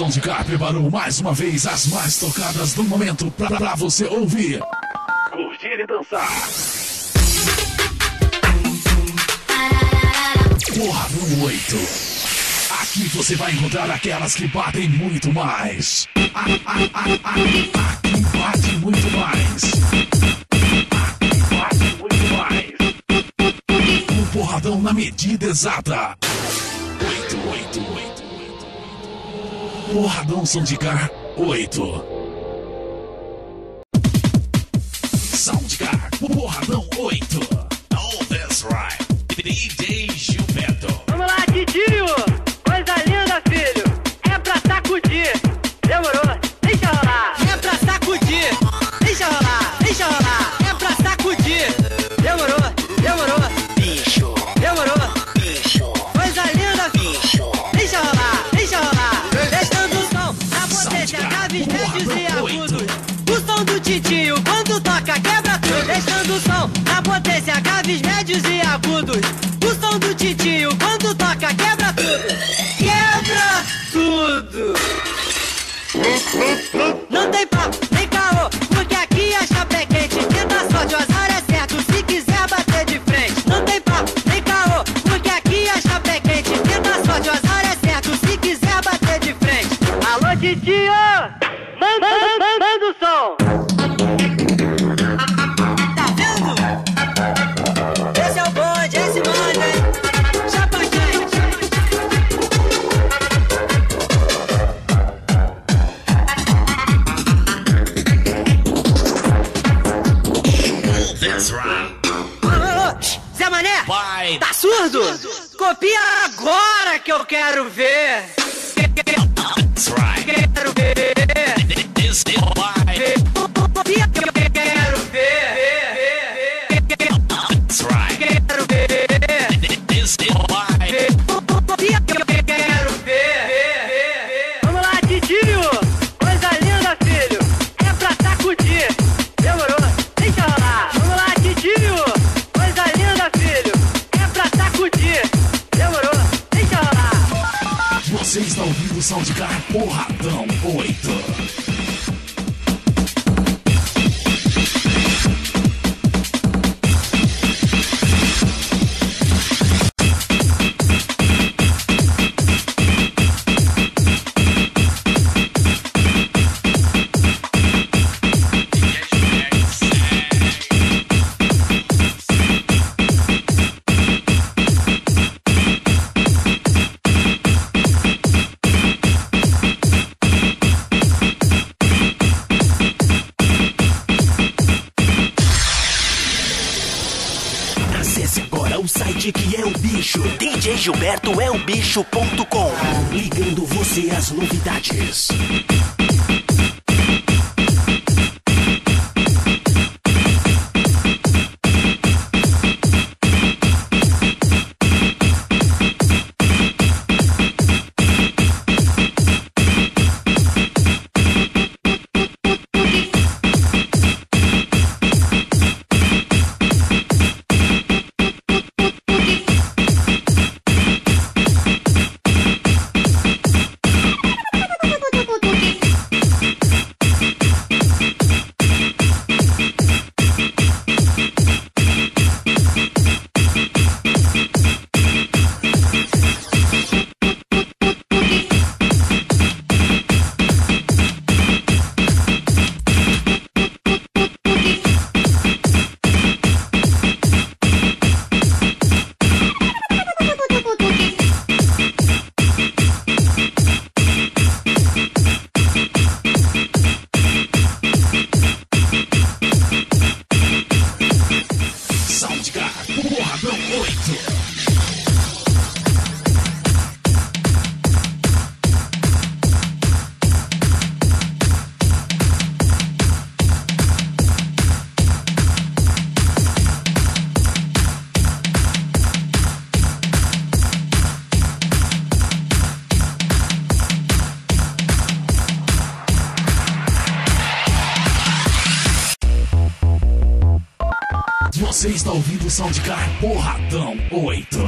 Soundcar preparou mais uma vez as mais tocadas do momento pra você ouvir, curtir e dançar. Porradão 8. Aqui você vai encontrar aquelas que batem muito mais. Aqui bate muito mais. Aqui bate muito mais. Um porradão na medida exata. 8. Porradão Soundcar 8. Soundcar Porradão 8. Oh, that's right. DJ Gilberto. Vamos lá, Titio. Coisa linda, filho. É pra sacudir. Demorou? Deixa rolar. É pra sacudir. Deixa rolar. Deixa rolar. É pra sacudir. Demorou? Bicho. Demorou? Bicho. Coisa linda, bicho. Deixa rolar. Deixa rolar. Testando o som, a potência, graves, médios e agudos. O som do Titio, quando toca, quebra tudo. Testando o som, a potência, graves, médios e agudos. O som do Titio, quando toca, quebra tudo. Quebra tudo. Não tem papo, nem caô, porque aqui a chapa é quente. Tenta a sorte, o azar é certo, se quiser bater de frente. Não tem papo, nem caô, porque aqui a chapa é quente. Tenta a sorte, o azar é certo, se quiser bater de frente. Alô, Titio, manda o som. Tá vendo? Esse é o bonde, esse manda, hein? Chapa quente. That's right. Zé Mané, Vai. tá surdo? Copia agora que eu quero ver. That's right. Quero ver. This is why. Copia que eu quero ver. That's right. Quero ver. This is why. Copia que eu quero ver. Vamos lá, Titio. Coisa linda, filho. É pra sacudir. Demorou? Deixa rolar. Vamos lá, Titio. Coisa linda, filho. É pra sacudir. Demorou? Deixa rolar. Você está ouvindo o Soundcar Porradão 8. Acesse agora o site que é o bicho. djgilbertoelbicho.com. Ligando você às novidades. Soundcar Porradão 8. Você está ouvindo o Soundcar Porradão 8.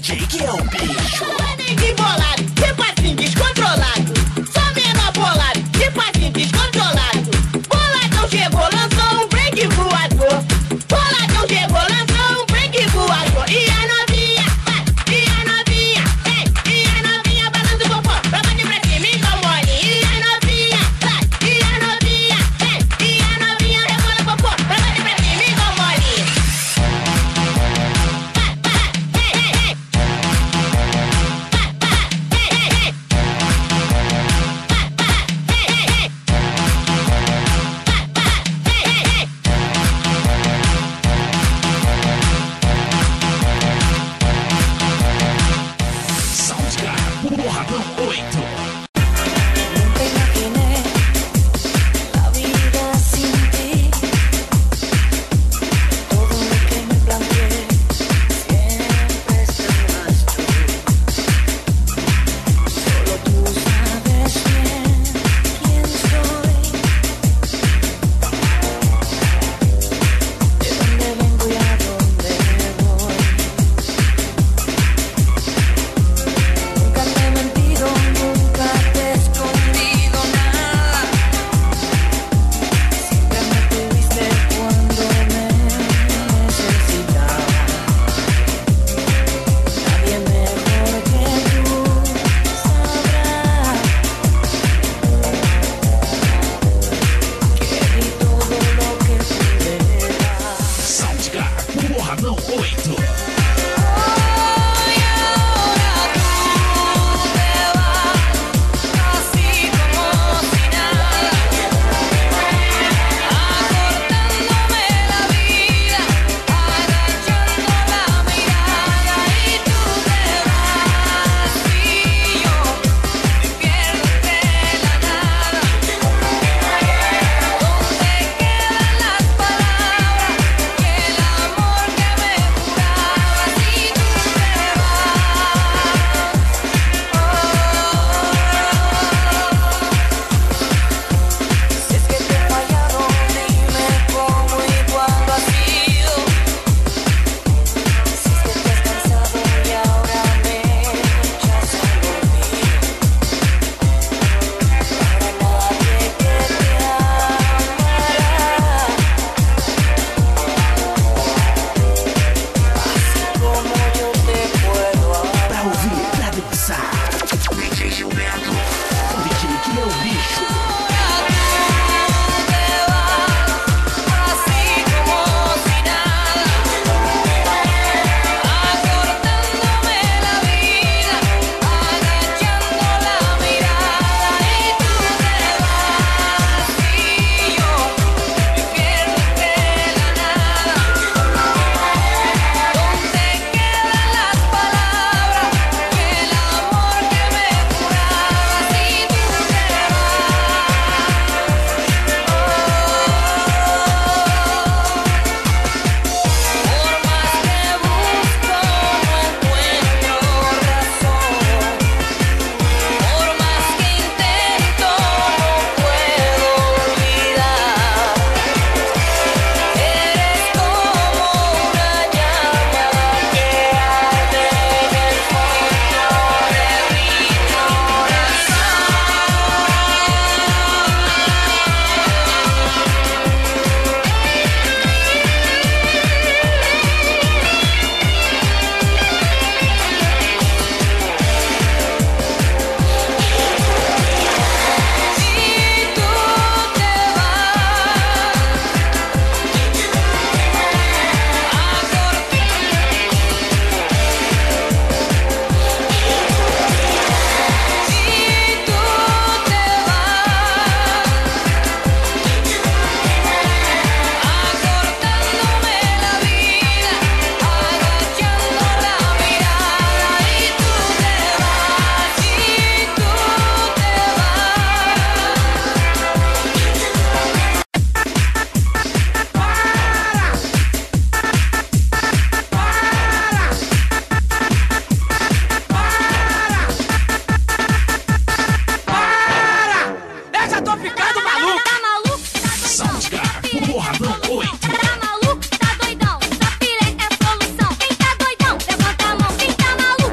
DJ que é o bicho. Não é nem de bolado, tipo assim, descontrolado. Só menor bolado, tipo assim, descontrolado. Boladão chegou, lançou um break voador. Boladão chegou, lançou um break voador. E a novinha, e a novinha, e a novinha balança o popô pra bater pra cima e dá mole. E a novinha, e a novinha, e a novinha rebola o popô pra bater pra cima e dá mole. Soundgar, Porradão 8. Nunca imaginé la vida sin ti. Todo lo que me planteé siempre estarás tú. Solo tú sabes bien quién soy, de dónde vengo y a dónde voy. Nunca te he mentido, nunca te he escondido nada. Siempre me tuviste cuando me necesitaba. Nadie mejor que tú sabrá que di todo lo que pude dar. Soundgar, Porradão 8. Hoy ahora tú te vas, así como si nada, acortándome la vida, agachando la mirada y tú te vas y yo me pierdo entre la nada. ¿Dónde quedan las palabras y el amor que me jurabas y tú te vas? Si es que te he fallado, dime cómo y cuándo ha sido. Si es que te has cansado y ahora me echas al olvido. No habrá nadie que te amará, así como yo te puedo amar. Pra ouvir, pra dançar. DJ Gilberto, o DJ que é o bicho. Ahora tú te vas, así como si nada, acortándome la vida, agachando la mirada y tú te vas y yo me pierdo entre la nada. ¿Dónde quedan las palabras y el amor que me jurabas y tú te Por más que busco no encuentro razón, por más que intento no puedo olvidar. Eres como una llama que arde en el fondo de mi corazón. Si tú te acortándome la vida, agachando la mirada y tú te vas, y tú te Eu já tô ficando maluco! Tá maluco? Soundgar, Porradão 8. Tá maluco? Tá doidão? Sua piranha é solução. Quem tá doidão? Levanta a mão. Quem tá maluco?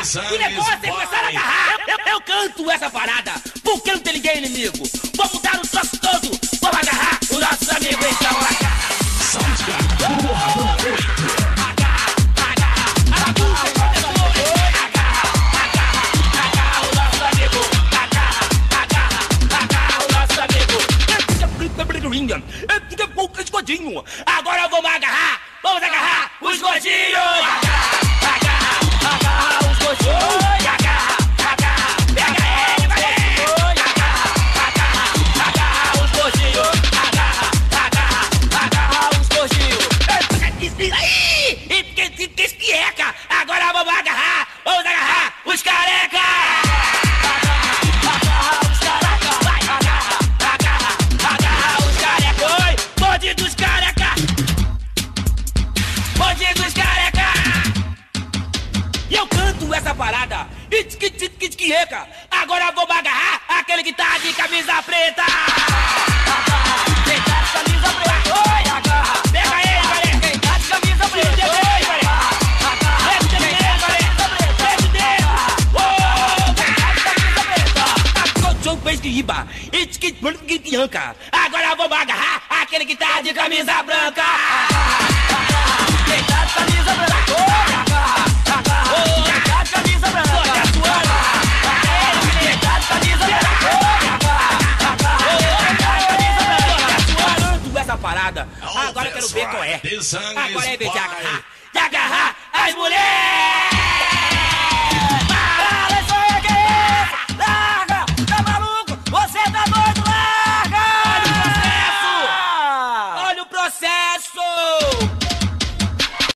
O negócio é começar a agarrar. Eu canto essa parada, porque não tem ninguém inimigo. Vamos dar o troço todo, vamos agarrar os nossos amigos, então agarra. Fica pouco escondinho. Agora vamos agarrar os gordinhos. Agarra os gordinhos. Agarra, pega ele, vai. Agarra os gordinhos. Agarra os gordinhos. Ih, que espieca. Agora vamos agarrar os careca. Essa parada, itquieka. Agora vou agarrar aquele que tá de camisa preta. Quem tá de camisa preta? Oi, agarra. Pega ele, galera. Quem tá de camisa preta? Deixa ele, galera. Deixa ele, galera. Ô, quem tá de camisa preta? Aconteceu fez que riba. Itquieka. Agora vou agarrar aquele que tá de camisa branca. Quem tá de camisa branca? Oi, agarra. Essa parada, agora eu quero ver qual é. Agora é vez de agarrar